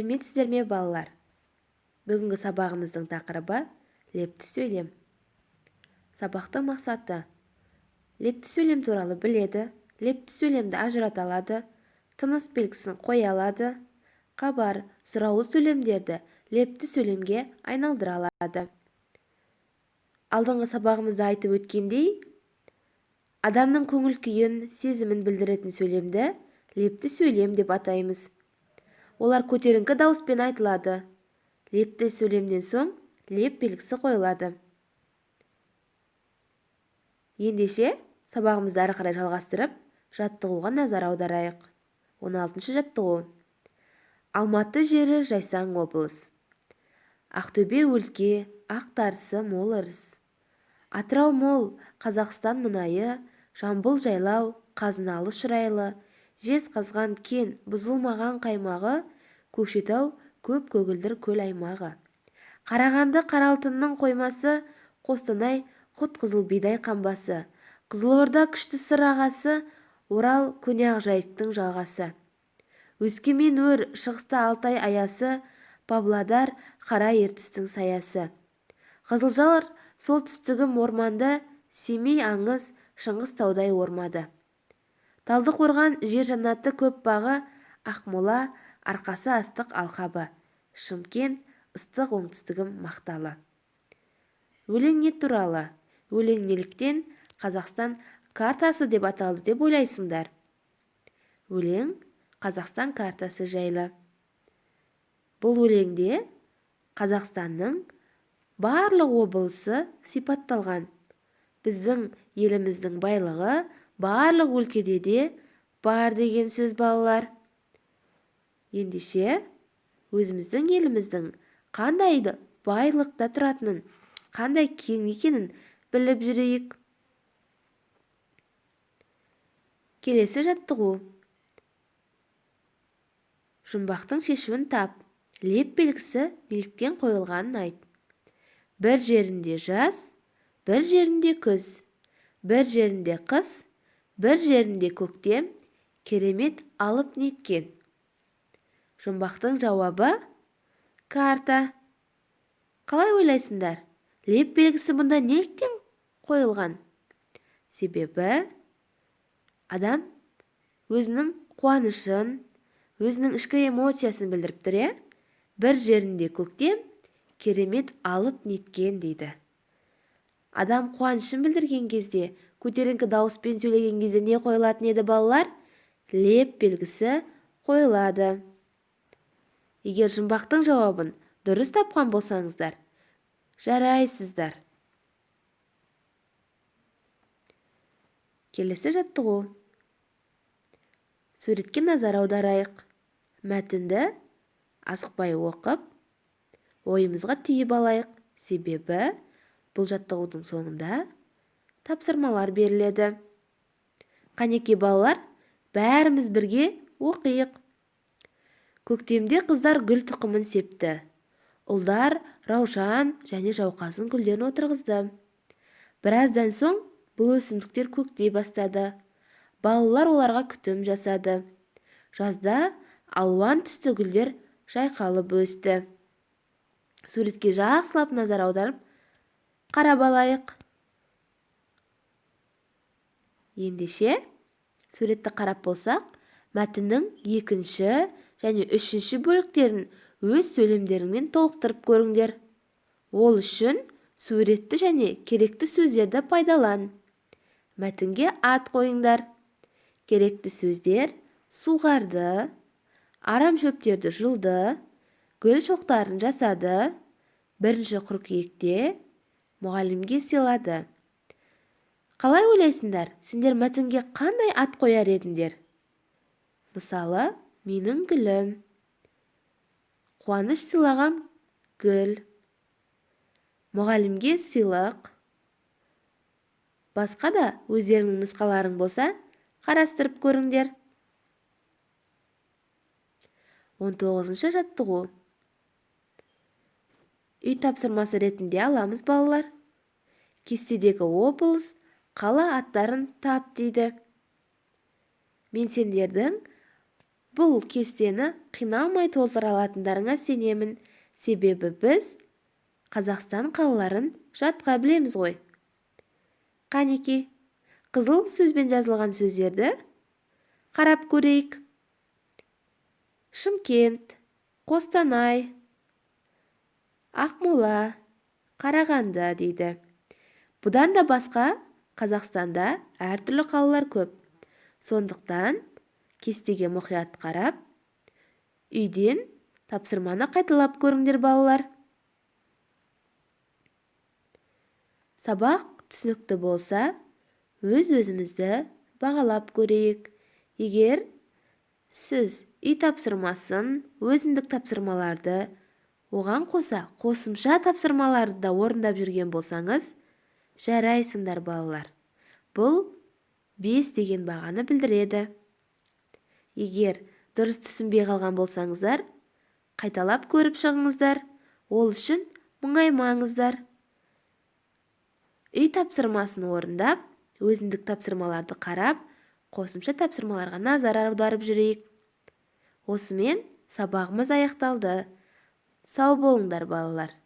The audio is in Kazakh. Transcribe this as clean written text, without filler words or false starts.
Сәлеметсіздер ме, балалар? Бүгінгі сабағымыздың тақырыбы лепті сөйлем. Сабақтың мақсаты: лепті сөйлем туралы біледі, лепті сөйлемді ажырата алады, тыныс белгісін қоя алады, қабар, сұраулы сөйлемдерді лепті сөйлемге айналдыра алады. Алдыңғы сабағымызда айтып өткендей, адамның көңіл күйін, сезімін білдіретін сөйлемді лепті сөйлем деп атаймыз. Олар көтеріңкі дауыспен айтылады. Лепті сөйлемнен соң леп белгісі қойылады. Ендеше сабағымызды ары қарай жалғастырып, жаттығуға назар аударайық. 16-шы жаттығу. Алматы жері жайсаң облыс. Ақтөбе өлке, ақтарысы мол ырыс. Атырау мол, Қазақстан мұнайы, Жамбыл жайлау, қазыналы шұрайлы, жез қазған кен, бұзылмаған қаймағы, Көкшетау көп көгілдір көл аймағы. Қарағанды Қаралтынның қоймасы, Қостанай құт қызыл бидай қамбасы, Қызылорда күшті сыр ағасы, Орал көне ақжайықтың жалғасы. Өскемен өр, шығыста Алтай аясы, Павлодар қара ертістің саясы. Қызылжар солтүстігім орманды, Семей аңыз, Шыңғыс таудай ормады. Талдықорған жер жаннаты көп бағы, Ақмола арқасы астық алқабы, Шымкент ыстық оңтүстігім мақталы. Өлең не туралы? Өлең неліктен Қазақстан картасы деп аталды деп ойлайсыңдар? Өлең Қазақстан картасы жайлы. Бұл өлеңде Қазақстанның барлық облысы сипатталған. Біздің еліміздің байлығы барлық өлкеде де бар деген сөз, балалар. Ендеше өзіміздің еліміздің қандай байлықта тұратынын, қандай кең екенін біліп жүрейік. Келесі жаттығу. Жұмбақтың шешуін тап. Леп белгісі неліктен қойылғанын айт. Бір жерінде жаз, бір жерінде күз, бір жерінде қыс, бір жерінде көктем, керемет алып неткен. Жұмбақтың жауабы карта. Қалай ойлайсыңдар? Леп белгісі бұнда неліктен қойылған? Себебі адам өзінің қуанышын, өзінің ішкі эмоциясын білдіріп тұр. Бір жерінде көктем, керемет алып неткен дейді. Адам қуанышын білдірген кезде, көтеріңкі дауыспен сөйлеген кезде не қойылатын еді, балалар? Леп белгісі қойылады. Егер жұмбақтың жауабын дұрыс тапқан болсаңыздар, жарайсыздар. Келесі жаттығу. Суретке назар аударайық. Мәтінді асықпай оқып, ойымызға түйіп алайық. Себебі бұл жаттығудың соңында тапсырмалар беріледі. Қанеке балалар, бәріміз бірге оқиық. Көктемде қыздар гүл тұқымын септі. Ұлдар раушан және жауқазын гүлдерін отырғызды. Біраздан соң бұл өсімдіктер көктей бастады. Балалар оларға күтім жасады. Жазда алуан түсті гүлдер жайқалып өсті. Суретке жақсылап назар аударып қарап алайық. Ендеше суретті қарап болсақ, мәтіннің екінші және үшінші бөліктерін өз сөйлемдеріңмен толықтырып көріңдер. Ол үшін суретті және керекті сөздерді пайдалан. Мәтінге ат қойыңдар. Керекті сөздер: суғарды, арам шөптерді жұлды, гүл шоқтарын жасады, 1 қыркүйекте мұғалімге сыйлады. Қалай ойлайсыңдар, сендер мәтінге қандай ат қояр едіңдер? Мысалы, менің гүлім, қуаныш сыйлаған гүл, мұғалімге сыйлық. Басқа да өздеріңнің нұсқаларың болса, қарастырып көріңдер. 19-шы жаттығу. Үй тапсырмасы ретінде аламыз, балалар. Кестедегі облыс, қала аттарын тап дейді. Мен сендердің Бұл кестені қиналмай толтыра алатындарыңа сенемін, себебі біз Қазақстан қалаларын жатқа білеміз ғой. Қанеки, қызыл сөзбен жазылған сөздерді қарап көрейік. Шымкент, Қостанай, Ақмола, Қарағанды дейді. Бұдан да басқа Қазақстанда әртүрлі қалалар көп. Сондықтан кестеге мұқият қарап, үйден тапсырманы қайталап көріңдер балалар. Сабақ түсінікті болса, өз-өзімізді бағалап көрейік. Егер сіз үй тапсырмасын, өзіндік тапсырмаларды, оған қоса қосымша тапсырмаларды да орындап жүрген болсаңыз, жарайсыңдар балалар. Бұл 5 деген бағаны білдіреді. Егер дұрыс түсінбей қалған болсаңыздар, қайталап көріп шығыңыздар. Ол үшін мұңаймаңыздар. Үй тапсырмасын орындап, өзіндік тапсырмаларды қарап, қосымша тапсырмаларға назар аударып жүрейік. Осымен сабағымыз аяқталды. Сау болыңдар балалар.